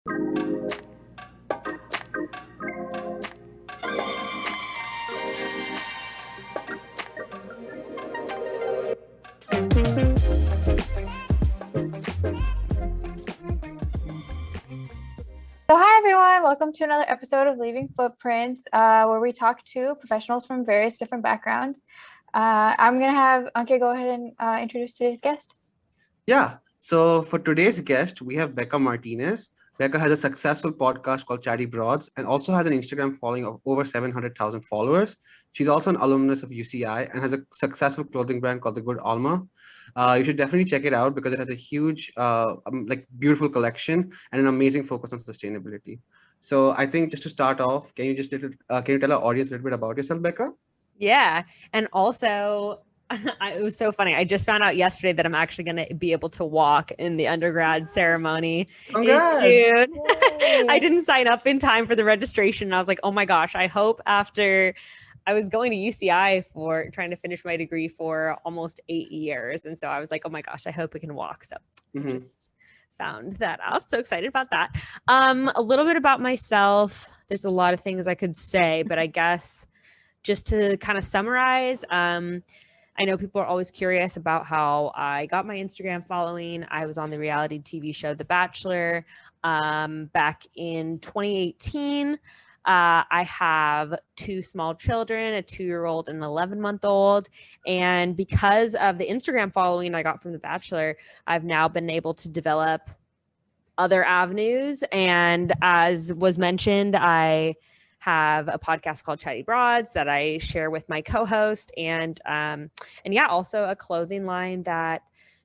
So hi everyone, welcome to another episode of Leaving Footprints, where we talk to professionals from various different backgrounds. I'm gonna have Anke go ahead and introduce today's guest. Yeah. So for today's guest, we have Becca Martinez. Becca has a successful podcast called Chatty Broads and also has an Instagram following of over 700,000 followers. She's also an alumnus of UCI and has a successful clothing brand called The Good Alma. You should definitely check it out because it has a huge, beautiful collection and an amazing focus on sustainability. So I think just to start off, can you tell our audience a little bit about yourself, Becca? Yeah. And also, it was so funny. I just found out yesterday that I'm actually going to be able to walk in the undergrad ceremony Congrats. in June. I didn't sign up in time for the registration. And I was like, oh my gosh, I hope after I was going to UCI for trying to finish my degree for almost 8 years. And so I was like, oh my gosh, I hope I can walk. So just found that out. So excited about that. A little bit about myself. There's a lot of things I could say, but I guess just to kind of summarize, I know people are always curious about how I got my Instagram following. I was on the reality TV show The Bachelor back in 2018. I have 2 small children, a 2-year-old and an 11-month-old. And because of the Instagram following I got from The Bachelor, I've now been able to develop other avenues. And as was mentioned, I have a podcast called Chatty Broads that I share with my co-host, and also a clothing line that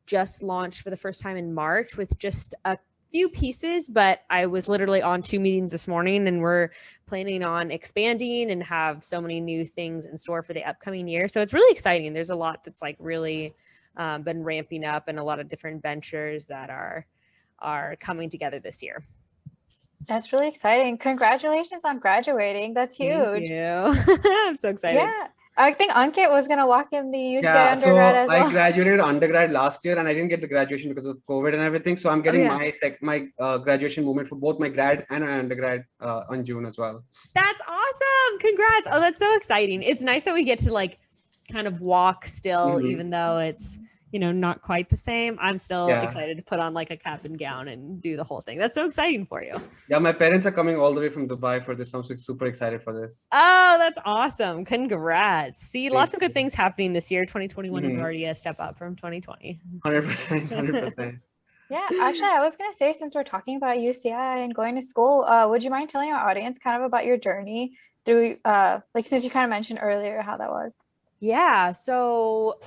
just launched for the first time in March with just a few pieces, but I was literally on 2 meetings this morning, and we're planning on expanding and have so many new things in store for the upcoming year. So it's really exciting. There's a lot that's like really been ramping up, and a lot of different ventures that are coming together this year. That's really exciting. Congratulations on graduating. That's huge. Thank you. I'm so excited. Yeah. I think Ankit was going to walk in the UCI undergrad as well. I graduated undergrad last year and I didn't get the graduation because of COVID and everything. So I'm getting my graduation moment for both my grad and my undergrad on June as well. That's awesome. Congrats. Oh, that's so exciting. It's nice that we get to like kind of walk still, even though it's, not quite the same. I'm still excited to put on like a cap and gown and do the whole thing. That's so exciting for you. Yeah, my parents are coming all the way from Dubai for this. I'm super excited for this. Oh, that's awesome. Congrats. See, lots of good things happening this year. 2021 is already a step up from 2020. 100%. Yeah, actually, I was going to say, since we're talking about UCI and going to school, would you mind telling our audience kind of about your journey through, since you kind of mentioned earlier how that was? Yeah. So,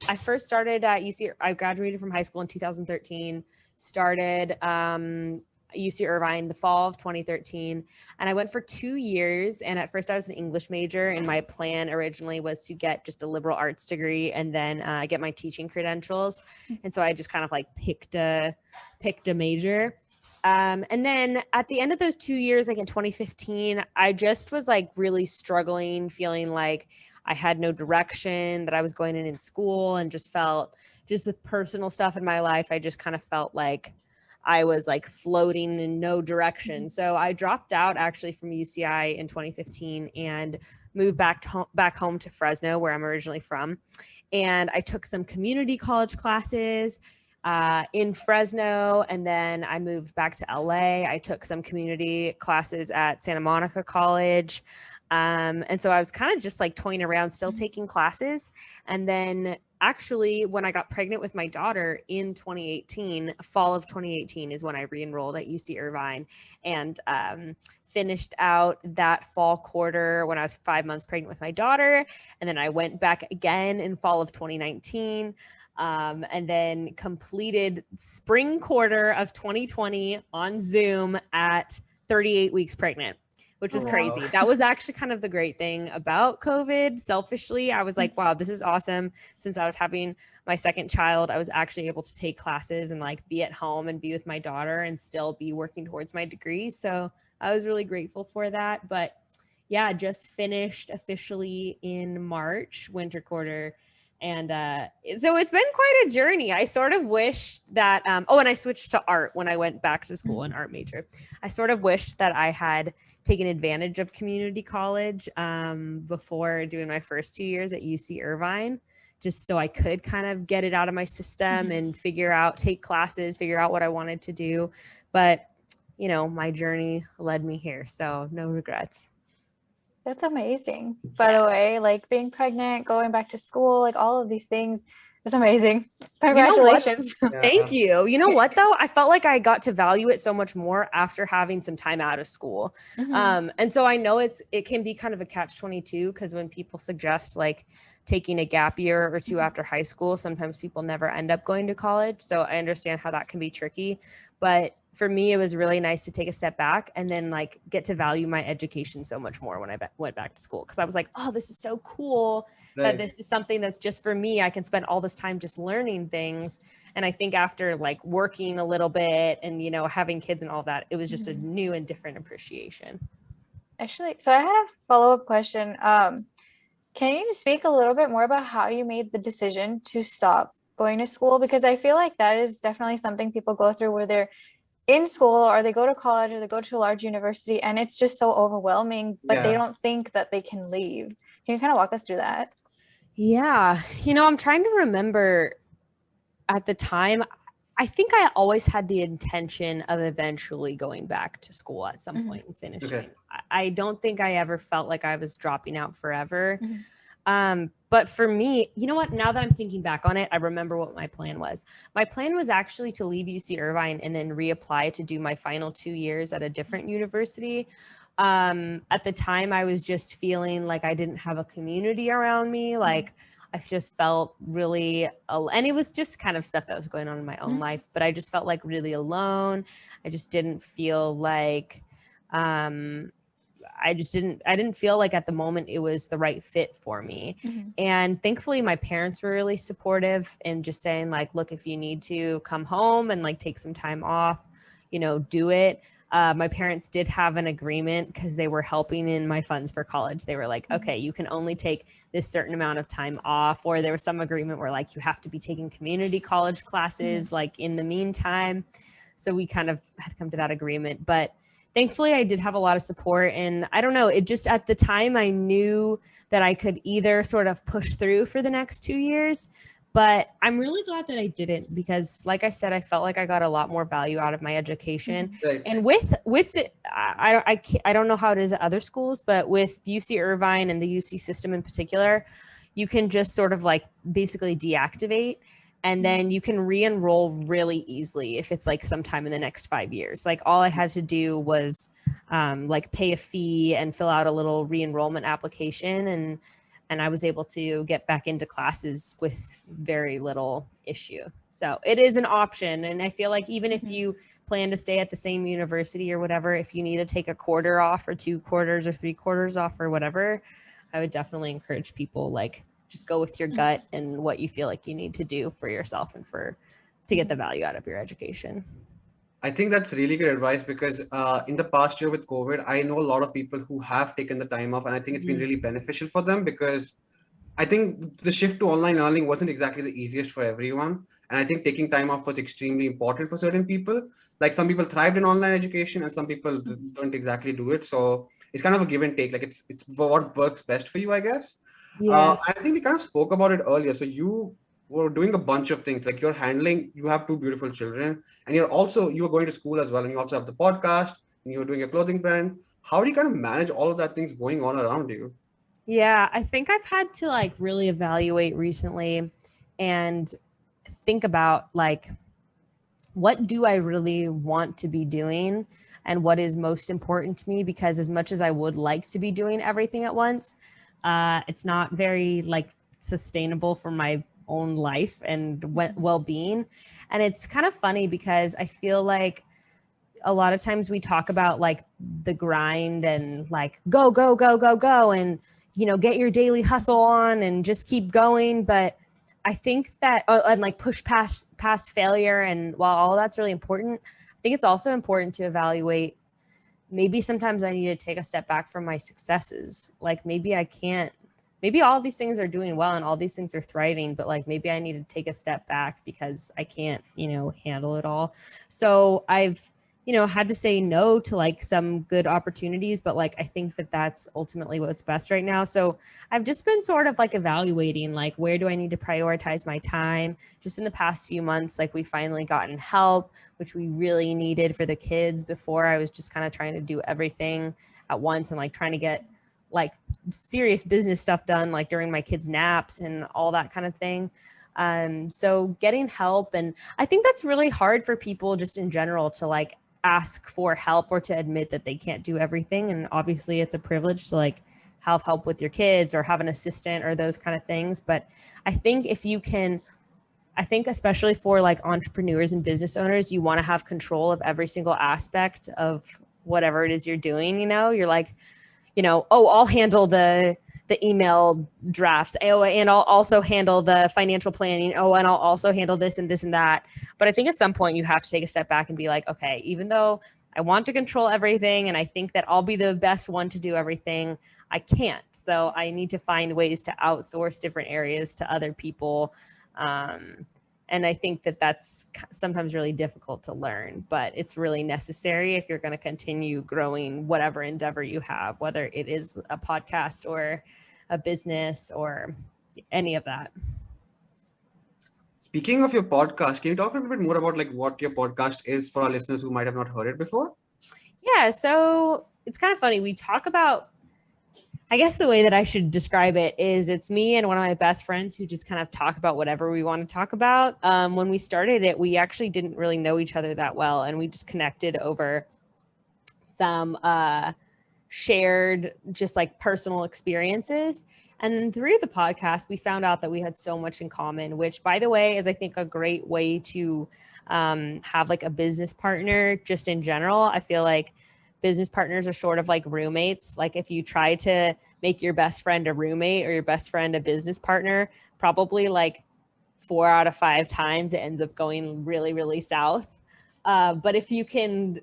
I first started at UC. I graduated from high school in 2013, started UC Irvine the fall of 2013, and I went for 2 years. And at first I was an English major, and my plan originally was to get just a liberal arts degree and then get my teaching credentials. And so I just kind of like picked a major. And then at the end of those 2 years, like in 2015, I just was like really struggling, feeling like I had no direction, that I was going in school, and just felt just with personal stuff in my life, I just kind of felt like I was like floating in no direction. So I dropped out actually from UCI in 2015 and moved back home to Fresno, where I'm originally from. And I took some community college classes in Fresno, and then I moved back to LA. I took some community classes at Santa Monica College. And so I was kind of just like toying around, still taking classes. And then actually, when I got pregnant with my daughter in 2018, fall of 2018 is when I re-enrolled at UC Irvine, and finished out that fall quarter when I was 5 months pregnant with my daughter. And then I went back again in fall of 2019. And then completed spring quarter of 2020 on Zoom at 38 weeks pregnant, which was crazy. That was actually kind of the great thing about COVID. Selfishly, I was like, wow, this is awesome. Since I was having my second child, I was actually able to take classes and like be at home and be with my daughter and still be working towards my degree. So I was really grateful for that. But yeah, just finished officially in March, winter quarter And so it's been quite a journey. I sort of wish that, and I switched to art when I went back to school, an art major. I sort of wished that I had taken advantage of community college before doing my first 2 years at UC Irvine, just so I could kind of get it out of my system and take classes, figure out what I wanted to do. But, my journey led me here. So no regrets. That's amazing. By the way, like being pregnant, going back to school, like all of these things, it's amazing. Congratulations. Thank you. You know what though? I felt like I got to value it so much more after having some time out of school. And so I know it can be kind of a catch-22, because when people suggest like taking a gap year or two after high school, sometimes people never end up going to college. So I understand how that can be tricky. But for me, it was really nice to take a step back and then like get to value my education so much more when I went back to school. Cause I was like, oh, this is so cool that this is something that's just for me. I can spend all this time just learning things. And I think after like working a little bit and, having kids and all that, it was just a new and different appreciation. Actually, so I had a follow-up question. Can you speak a little bit more about how you made the decision to stop going to school? Because I feel like that is definitely something people go through where they're in school or they go to college or they go to a large university and it's just so overwhelming, but they don't think that they can leave. Can you kind of walk us through that? Yeah. I'm trying to remember at the time. I think I always had the intention of eventually going back to school at some point and finishing. Okay. I don't think I ever felt like I was dropping out forever. But for me, you know what? Now that I'm thinking back on it, I remember what my plan was. My plan was actually to leave UC Irvine and then reapply to do my final 2 years at a different university. At the time, I was just feeling like I didn't have a community around me. Like I just felt really, and it was just kind of stuff that was going on in my own life, but I just felt like really alone. I just didn't feel like, I didn't feel like at the moment it was the right fit for me. And thankfully my parents were really supportive and just saying like, look, if you need to come home and like take some time off, do it. My parents did have an agreement because they were helping in my funds for college. They were like, okay, you can only take this certain amount of time off. Or there was some agreement where like, you have to be taking community college classes, like in the meantime. So we kind of had come to that agreement, but thankfully I did have a lot of support. And I don't know, it just at the time I knew that I could either sort of push through for the next 2 years, but I'm really glad that I didn't, because like I said, I felt like I got a lot more value out of my education. And with it, I don't know how it is at other schools, but with UC Irvine and the UC system in particular, you can just sort of like basically deactivate. And then you can re-enroll really easily if it's like sometime in the next 5 years. Like all I had to do was like pay a fee and fill out a little re-enrollment application. And I was able to get back into classes with very little issue. So it is an option. And I feel like even if you plan to stay at the same university or whatever, if you need to take a quarter off or 2 quarters or 3 quarters off or whatever, I would definitely encourage people like, just go with your gut and what you feel like you need to do for yourself and to get the value out of your education. I think that's really good advice because in the past year with COVID, I know a lot of people who have taken the time off, and I think it's been really beneficial for them because I think the shift to online learning wasn't exactly the easiest for everyone. And I think taking time off was extremely important for certain people. Like some people thrived in online education and some people don't exactly do it. So it's kind of a give and take. Like it's what works best for you, I guess. Yeah. I think we kind of spoke about it earlier. So you were doing a bunch of things, like you have 2 beautiful children, and you were going to school as well. And you also have the podcast and you were doing a clothing brand. How do you kind of manage all of that things going on around you? Yeah, I think I've had to like really evaluate recently and think about like, what do I really want to be doing and what is most important to me? Because as much as I would like to be doing everything at once, it's not very like sustainable for my own life and well-being. And it's kind of funny because I feel like a lot of times we talk about like the grind and like go and get your daily hustle on and just keep going. But I think that and like push past failure, and while all that's really important, I think it's also important to evaluate, maybe sometimes I need to take a step back from my successes. Like maybe I can't maybe all these things are doing well and all these things are thriving, but like maybe I need to take a step back because I can't, handle it all. So I've, had to say no to like some good opportunities, but like I think that that's ultimately what's best right now. So I've just been sort of like evaluating like where do I need to prioritize my time. Just in the past few months, like we finally gotten help, which we really needed for the kids. Before I was just kind of trying to do everything at once and like trying to get like serious business stuff done like during my kids' naps and all that kind of thing. So getting help, and I think that's really hard for people just in general to like ask for help or to admit that they can't do everything. And obviously it's a privilege to like have help with your kids or have an assistant or those kind of things. But I think if you can, I think especially for like entrepreneurs and business owners, you want to have control of every single aspect of whatever it is you're doing. You're like, oh, I'll handle the email drafts. Oh, and I'll also handle the financial planning. Oh, and I'll also handle this and this and that. But I think at some point you have to take a step back and be like, okay, even though I want to control everything and I think that I'll be the best one to do everything, I can't. So I need to find ways to outsource different areas to other people. And I think that that's sometimes really difficult to learn, but it's really necessary if you're going to continue growing whatever endeavor you have, whether it is a podcast or a business or any of that. Speaking of your podcast, can you talk a little bit more about like what your podcast is for our listeners who might have not heard it before? Yeah, so it's kind of funny. We talk about, I guess the way that I should describe it is it's me and one of my best friends who just kind of talk about whatever we want to talk about. When we started it, we actually didn't really know each other that well, and we just connected over some shared just like personal experiences. And then through the podcast, we found out that we had so much in common, which, by the way, is I think a great way to have like a business partner just in general. I feel like business partners are sort of like roommates. Like if you try to make your best friend a roommate or your best friend a business partner, probably like 4 out of 5 times it ends up going really, really south. But if you can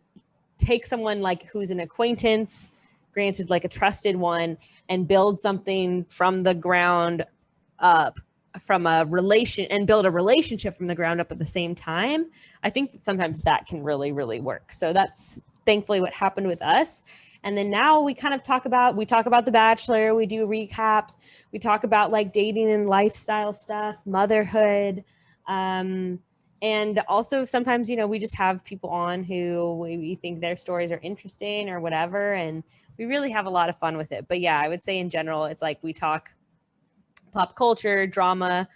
take someone like who's an acquaintance, granted like a trusted one, and build something from the ground up from a relation and build a relationship from the ground up at the same time, I think that sometimes that can really, really work. So that's thankfully what happened with us. And then now we kind of talk about The Bachelor, we do recaps, we talk about like dating and lifestyle stuff, motherhood. And also sometimes, we just have people on who we think their stories are interesting or whatever. And we really have a lot of fun with it. But yeah, I would say in general, it's like we talk pop culture, drama,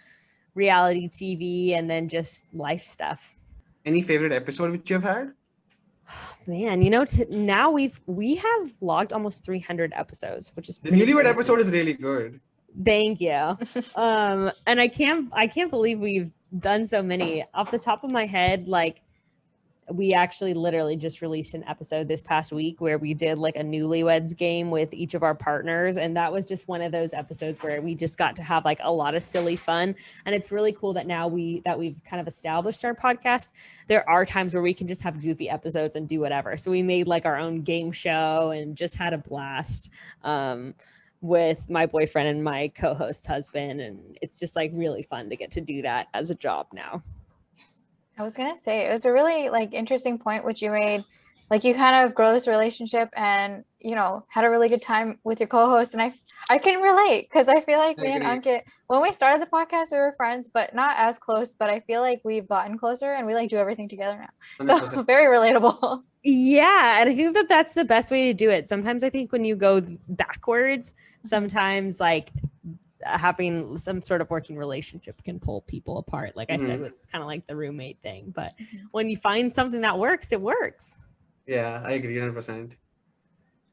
reality TV, and then just life stuff. Any favorite episode which you have had? Man, now we have logged almost 300 episodes, which is The newlywed episode is really good. Thank you. And I can't believe we've done so many. Off the top of my head, like we actually literally just released an episode this past week where we did like a newlyweds game with each of our partners. And that was just one of those episodes where we just got to have like a lot of silly fun. And it's really cool that now we've kind of established our podcast. There are times where we can just have goofy episodes and do whatever. So we made like our own game show and just had a blast with my boyfriend and my co-host's husband. And it's just like really fun to get to do that as a job now. I was gonna say it was a really like interesting point which you made. Like you kind of grow this relationship and had a really good time with your co-host, and I can relate because I feel like me and Ankit, when we started the podcast we were friends but not as close, but I feel like we've gotten closer and we like do everything together now. So very relatable. Yeah, and I think that that's the best way to do it. Sometimes I think when you go backwards, sometimes like having some sort of working relationship can pull people apart, like I said, with kind of like the roommate thing. But when you find something that works, it works. Yeah, I agree 100%.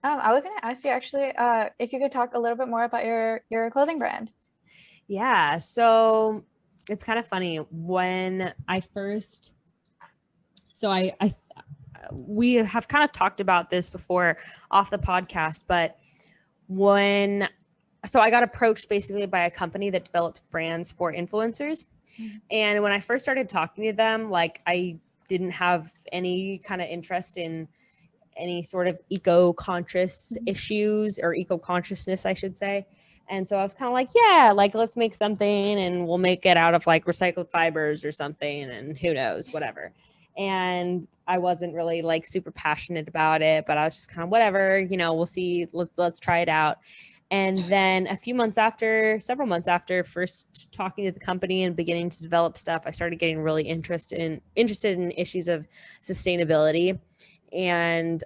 I was going to ask you actually if you could talk a little bit more about your clothing brand. Yeah, so it's kind of funny when I first, so we have kind of talked about this before off the podcast, but so I got approached basically by a company that develops brands for influencers. And when I first started talking to them, like I didn't have any kind of interest in any sort of eco-conscious issues or eco-consciousness, I should say. And so I was kind of like, yeah, like let's make something and we'll make it out of like recycled fibers or something, and who knows, whatever. And I wasn't really like super passionate about it, but I was just kind of whatever, we'll see, let's try it out. And then several months after first talking to the company and beginning to develop stuff, I started getting really interested in issues of sustainability. And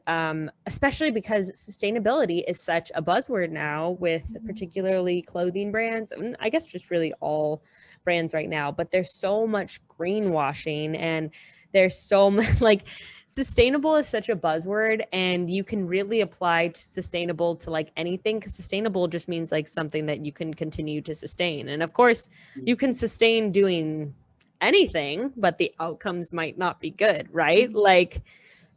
especially because sustainability is such a buzzword now, with particularly clothing brands, and I guess just really all brands right now. But there's so much greenwashing, and there's so much like sustainable is such a buzzword, and you can really apply to sustainable to like anything, because sustainable just means like something that you can continue to sustain. And of course, you can sustain doing anything, but the outcomes might not be good, right? Like,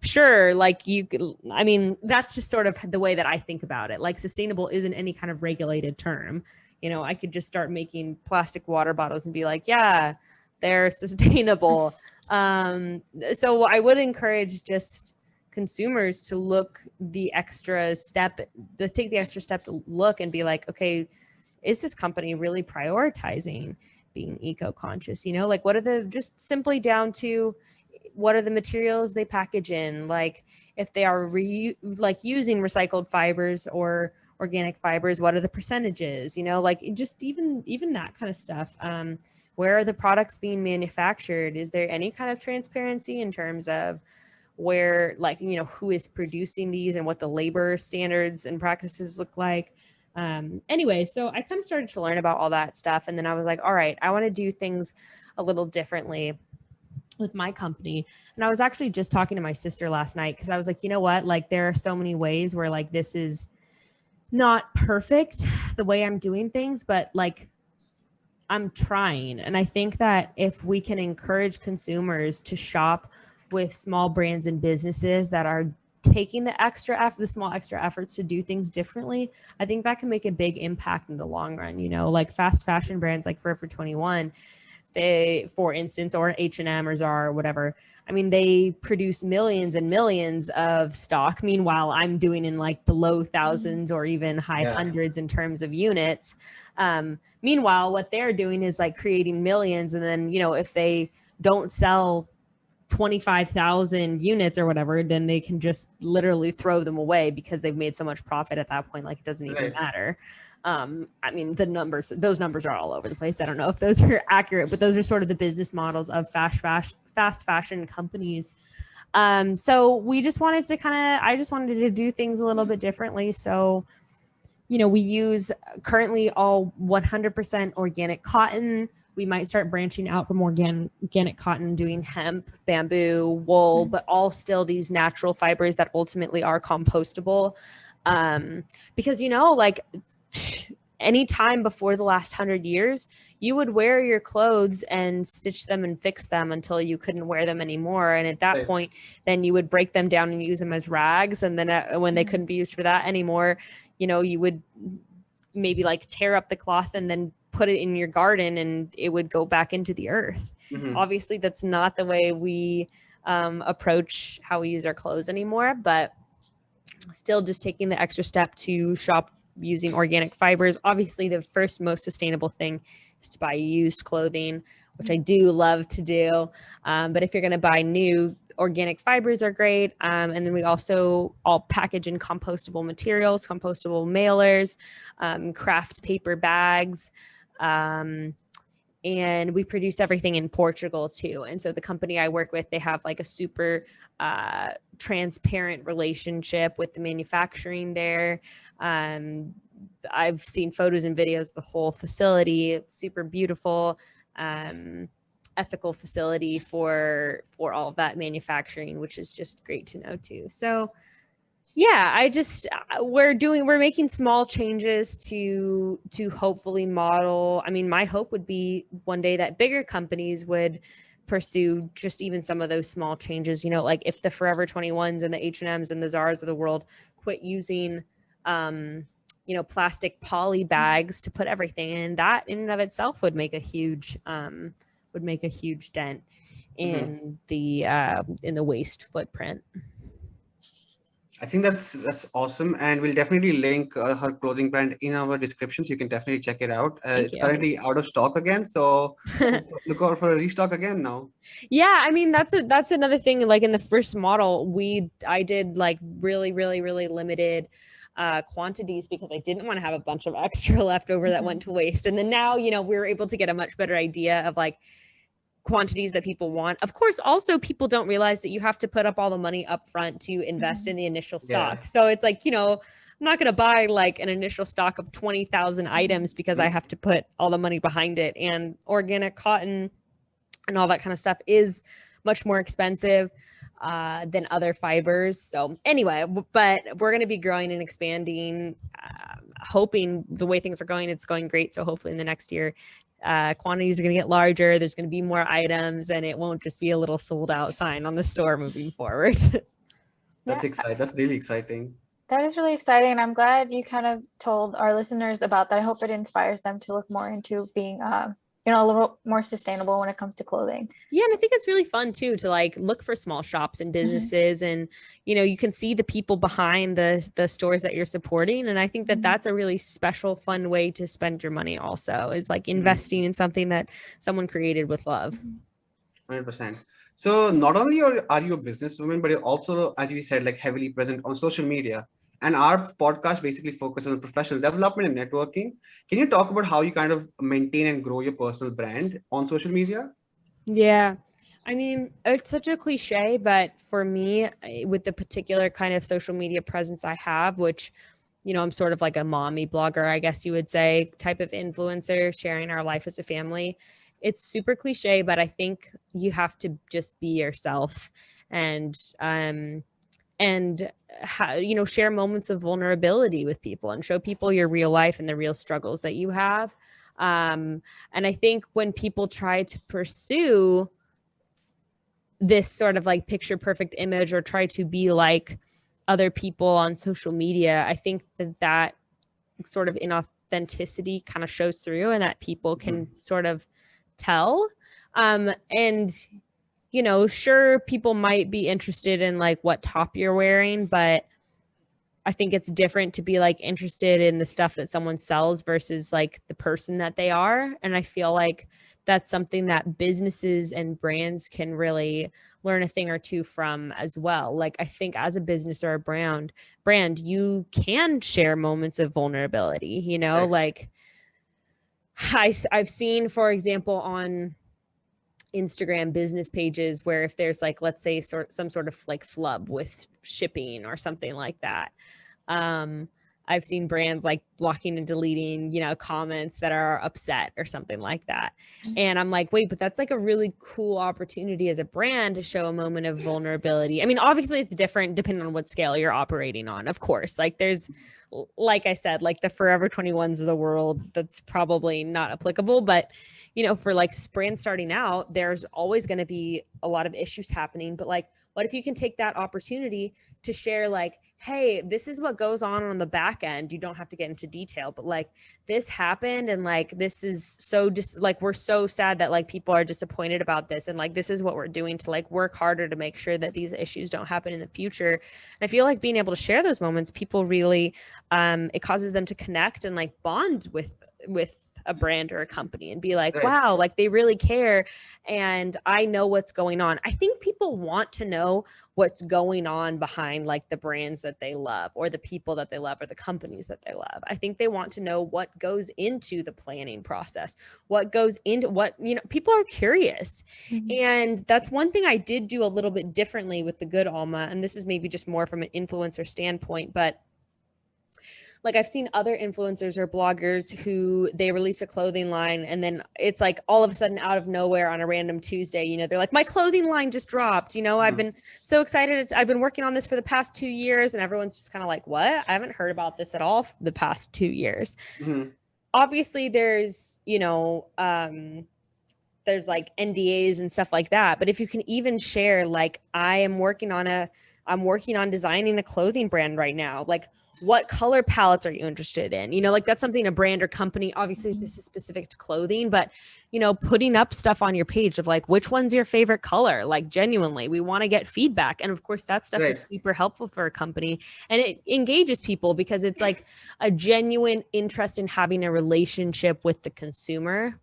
sure, like I mean, that's just sort of the way that I think about it. Like, sustainable isn't any kind of regulated term. I could just start making plastic water bottles and be like, yeah, they're sustainable. So I would encourage just consumers to take the extra step to look and be like, okay, is this company really prioritizing being eco-conscious? Like, what are just simply down to what are the materials they package in? Like, if they are using recycled fibers or organic fibers, what are the percentages? Like, just even that kind of stuff. Where are the products being manufactured? Is there any kind of transparency in terms of where, like, who is producing these and what the labor standards and practices look like? Anyway, so I kind of started to learn about all that stuff. And then I was like, all right, I want to do things a little differently with my company. And I was actually just talking to my sister last night, because I was like, you know what, like, there are so many ways where like this is not perfect the way I'm doing things, but like I'm trying. And I think that if we can encourage consumers to shop with small brands and businesses that are taking the small extra efforts to do things differently, I think that can make a big impact in the long run. Like fast fashion brands like Forever 21, they, for instance, or H&M or Zara or whatever, I mean, they produce millions and millions of stock. Meanwhile, I'm doing in like the low thousands or even high hundreds in terms of units. Meanwhile, what they're doing is like creating millions. And then, if they don't sell 25,000 units or whatever, then they can just literally throw them away because they've made so much profit at that point. Like, it doesn't even matter. I mean, those numbers are all over the place. I don't know if those are accurate, but those are sort of the business models of fast fashion companies. So we just wanted to I just wanted to do things a little bit differently. So, we use currently all 100% organic cotton. We might start branching out from organic cotton, doing hemp, bamboo, wool, but all still these natural fibers that ultimately are compostable. Because, like, any time before the last 100 years, you would wear your clothes and stitch them and fix them until you couldn't wear them anymore. And at that point, then you would break them down and use them as rags. And then when they couldn't be used for that anymore, you would maybe like tear up the cloth and then put it in your garden and it would go back into the earth. Obviously, that's not the way we approach how we use our clothes anymore, but still just taking the extra step to shop using organic fibers. Obviously, the first most sustainable thing is to buy used clothing, which I do love to do. But if you're going to buy new, organic fibers are great. And then we also all package in compostable materials, compostable mailers, craft paper bags. And we produce everything in Portugal too. And so the company I work with, they have like a super transparent relationship with the manufacturing there. I've seen photos and videos of the whole facility. It's super beautiful, ethical facility for all of that manufacturing, which is just great to know too. So yeah, we're making small changes to hopefully model. I mean, my hope would be one day that bigger companies would pursue just even some of those small changes, like if the Forever 21s and the H&Ms and the Zaras of the world quit using, plastic poly bags to put everything in, that in and of itself would make a huge dent in the waste footprint. I think that's awesome, and we'll definitely link her clothing brand in our description, so you can definitely check it out. Thank It's you. currently out of stock again, so look out for a restock again now. Yeah, I mean that's another thing. Like in the first model, I did like really limited quantities because I didn't want to have a bunch of extra leftover that went to waste. And then now, we were able to get a much better idea of like quantities that people want. Of course, also people don't realize that you have to put up all the money up front to invest in the initial stock. Yeah. So it's like, I'm not going to buy like an initial stock of 20,000 items because I have to put all the money behind it. And organic cotton and all that kind of stuff is much more expensive than other fibers. So anyway, but we're going to be growing and expanding, hoping the way things are going, it's going great. So hopefully in the next year, quantities are going to get larger. There's going to be more items and it won't just be a little sold out sign on the store moving forward. That's Yeah. exciting. That's really exciting. That is really exciting. And I'm glad you kind of told our listeners about that. I hope it inspires them to look more into being, a little more sustainable when it comes to clothing. Yeah, and I think it's really fun too to like look for small shops and businesses, and you can see the people behind the stores that you're supporting, and I think that that's a really special, fun way to spend your money. Also, is like investing in something that someone created with love. 100%. So not only are you a businesswoman, but you're also, as we said, like heavily present on social media. And our podcast basically focuses on professional development and networking. Can you talk about how you kind of maintain and grow your personal brand on social media? Yeah. I mean, it's such a cliche, but for me, with the particular kind of social media presence I have, which, I'm sort of like a mommy blogger, I guess you would say, type of influencer, sharing our life as a family. It's super cliche, but I think you have to just be yourself and share moments of vulnerability with people and show people your real life and the real struggles that you have. And I think when people try to pursue this sort of like picture perfect image or try to be like other people on social media, I think that sort of inauthenticity kind of shows through and that people can sort of tell. And sure, people might be interested in like what top you're wearing, but I think it's different to be like interested in the stuff that someone sells versus like the person that they are. And I feel like that's something that businesses and brands can really learn a thing or two from as well. Like I think as a business or a brand, you can share moments of vulnerability, Right. like I've seen, for example, on Instagram business pages where if there's like, let's say some sort of like flub with shipping or something like that, I've seen brands like blocking and deleting, comments that are upset or something like that. And I'm like, wait, but that's like a really cool opportunity as a brand to show a moment of vulnerability. I mean, obviously it's different depending on what scale you're operating on, of course. Like there's, like I said, like the Forever 21s of the world, that's probably not applicable, but for like brands starting out, there's always going to be a lot of issues happening. But like, what if you can take that opportunity to share like, hey, this is what goes on the back end. You don't have to get into detail, but like this happened. And like, this is so like, we're so sad that like people are disappointed about this. And like, this is what we're doing to like work harder to make sure that these issues don't happen in the future. And I feel like being able to share those moments, people really, it causes them to connect and like bond with a brand or a company and be like, Right. wow, like they really care. And I know what's going on. I think people want to know what's going on behind like the brands that they love or the people that they love or the companies that they love. I think they want to know what goes into the planning process, what goes into what, people are curious. And that's one thing I did do a little bit differently with the Good Alma. And this is maybe just more from an influencer standpoint, but like I've seen other influencers or bloggers who they release a clothing line and then it's like all of a sudden out of nowhere on a random Tuesday, they're like, my clothing line just dropped. I've been so excited. I've been working on this for the past 2 years and everyone's just kind of like, what? I haven't heard about this at all for the past 2 years. Obviously there's, there's like NDAs and stuff like that. But if you can even share, like I am working on a I'm working on designing a clothing brand right now. Like, what color palettes are you interested in? You know, like that's something a brand or company, obviously this is specific to clothing, but you know, putting up stuff on your page of like, which one's your favorite color? Like genuinely, we want to get feedback. And of course that stuff is super helpful for a company, and it engages people because it's like a genuine interest in having a relationship with the consumer.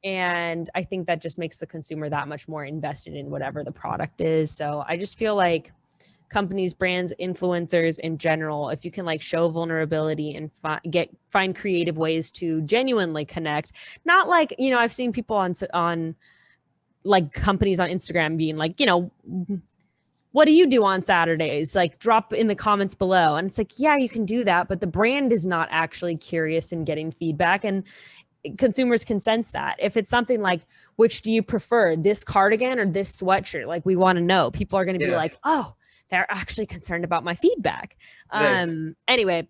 And I think that just makes the consumer that much more invested in whatever the product is. So I just feel like companies, brands, influencers in general, if you can like show vulnerability and find creative ways to genuinely connect, not like, you know, I've seen people on like companies on Instagram being like, you know, what do you do on Saturdays? Like drop in the comments below. And it's like, yeah, you can do that, but the brand is not actually curious in getting feedback, and consumers can sense that. If it's something like, which do you prefer, this cardigan or this sweatshirt? Like, we want to know. People are going to be like, oh, they're actually concerned about my feedback. Anyway,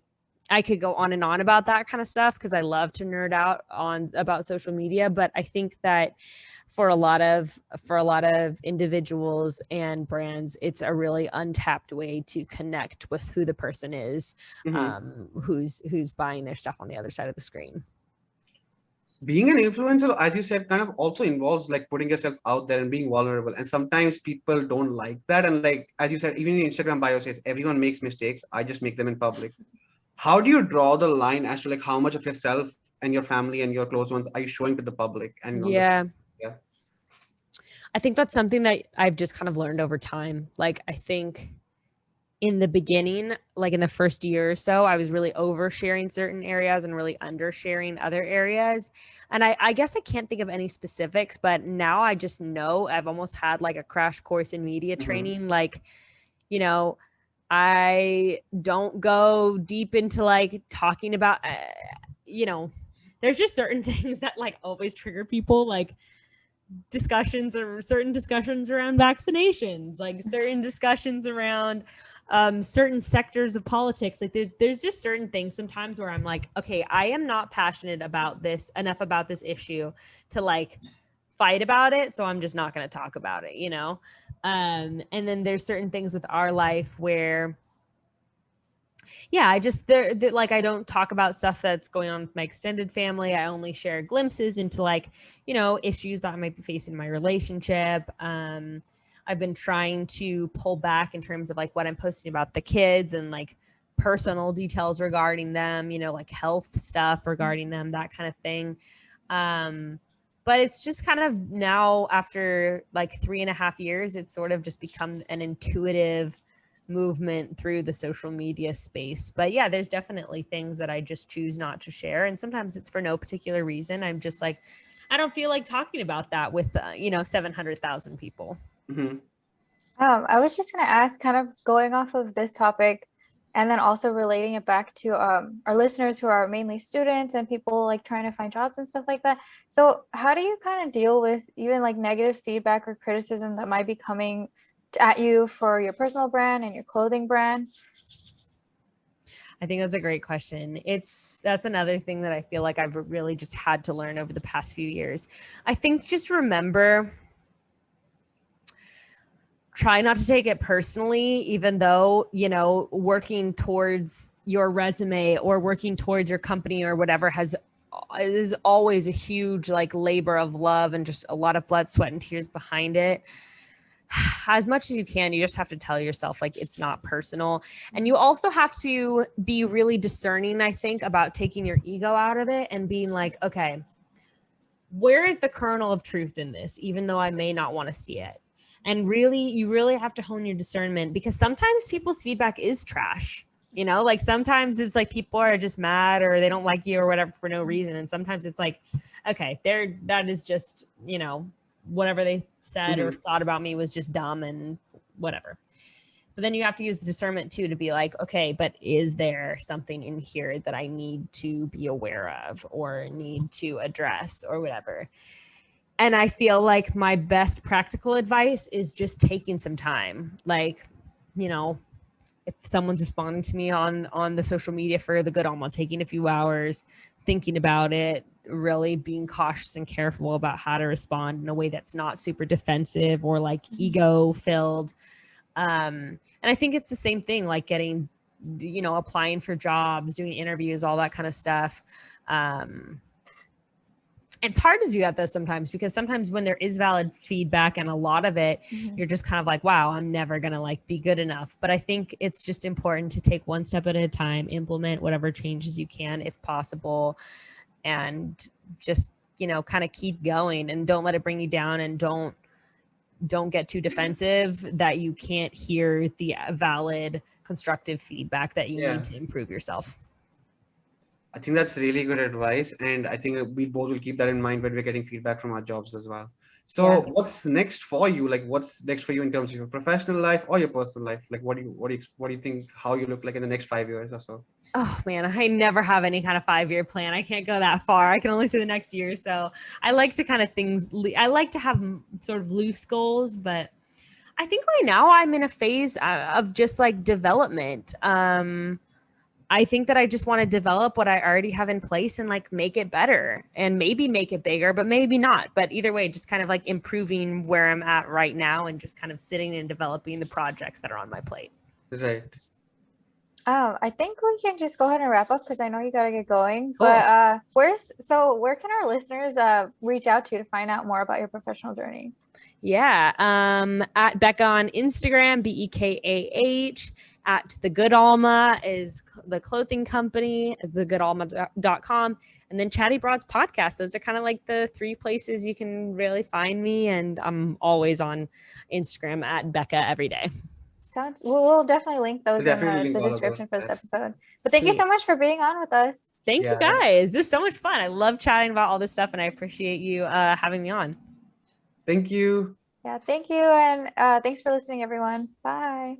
I could go on and on about that kind of stuff because I love to nerd out about social media, but I think that for a lot of individuals and brands, it's a really untapped way to connect with who the person is, who's buying their stuff on the other side of the screen. Being an influencer, as you said, kind of also involves like putting yourself out there and being vulnerable. And sometimes people don't like that. And like, as you said, even in Instagram bio says, everyone makes mistakes. I just make them in public. How do you draw the line as to like how much of yourself and your family and your close ones are you showing to the public? And I think that's something that I've just kind of learned over time. Like, I think in the beginning, like in the first year or so, I was really oversharing certain areas and really undersharing other areas. And I guess I can't think of any specifics, but now I just know I've almost had like a crash course in media training. Like, you know, I don't go deep into like talking about, you know, there's just certain things that like always trigger people, like certain discussions around vaccinations, like certain discussions around certain sectors of politics. Like there's just certain things sometimes where I'm like, okay, I am not passionate about this enough about this issue to like fight about it, so I'm just not going to talk about it, you know. And then there's certain things with our life where I just like I don't talk about stuff that's going on with my extended family. I only share glimpses into like, you know, issues that I might be facing in my relationship. I've been trying to pull back in terms of like what I'm posting about the kids and like personal details regarding them, you know, like health stuff regarding them, that kind of thing. But it's just kind of now, after like 3.5 years, it's sort of just become an intuitive movement through the social media space. But yeah, there's definitely things that I just choose not to share. And sometimes it's for no particular reason. I'm just like, I don't feel like talking about that with, 700,000 people. I was just going to ask, kind of going off of this topic and then also relating it back to our listeners who are mainly students and people like trying to find jobs and stuff like that. So how do you kind of deal with even like negative feedback or criticism that might be coming at you for your personal brand and your clothing brand? I think that's a great question. That's another thing that I feel like I've really just had to learn over the past few years. I think just remember, try not to take it personally, even though, you know, working towards your resume or working towards your company or whatever is always a huge like labor of love and just a lot of blood, sweat, and tears behind it. As much as you can, you just have to tell yourself like it's not personal. And you also have to be really discerning, I think, about taking your ego out of it and being like, okay, where is the kernel of truth in this, even though I may not want to see it? And really, you really have to hone your discernment, because sometimes people's feedback is trash. You know, like sometimes it's like people are just mad or they don't like you or whatever for no reason. And sometimes it's like, okay, that is just, you know, whatever they said or thought about me was just dumb and whatever. But then you have to use the discernment too to be like, okay, but is there something in here that I need to be aware of or need to address or whatever? And I feel like my best practical advice is just taking some time. Like, you know, if someone's responding to me on the social media for the good alma, taking a few hours, thinking about it, really being cautious and careful about how to respond in a way that's not super defensive or like ego filled. And I think it's the same thing, like getting, applying for jobs, doing interviews, all that kind of stuff. It's hard to do that though sometimes, because sometimes when there is valid feedback and a lot of it, you're just kind of like, wow, I'm never going to like be good enough. But I think it's just important to take one step at a time, implement whatever changes you can if possible, and just, kind of keep going and don't let it bring you down, and don't get too defensive that you can't hear the valid constructive feedback that you need to improve yourself. I think that's really good advice. And I think we both will keep that in mind when we're getting feedback from our jobs as well. So what's next for you? Like, what's next for you in terms of your professional life or your personal life? Like, what do you think, how you look like in the next 5 years or so? Oh man, I never have any kind of 5-year plan. I can't go that far. I can only see the next year. So I like to I like to have sort of loose goals, but I think right now I'm in a phase of just like development. I think that I just want to develop what I already have in place and like make it better, and maybe make it bigger, but maybe not. But either way, just kind of like improving where I'm at right now, and just kind of sitting and developing the projects that are on my plate. Right. I think we can just go ahead and wrap up because I know you gotta get going. Cool. But where can our listeners reach out to find out more about your professional journey? Yeah. At Bekah on Instagram, Bekah. At The Good Alma is the clothing company, thegoodalma.com, and then Chatty Broads podcast. Those are kind of like the 3 places you can really find me. And I'm always on Instagram at Bekah every day. We'll definitely link those Definitely in link the all of description those. for this episode. But thank you so much for being on with us. Thank you guys. This is so much fun. I love chatting about all this stuff, and I appreciate you having me on. Thank you. Yeah, thank you. And thanks for listening, everyone. Bye.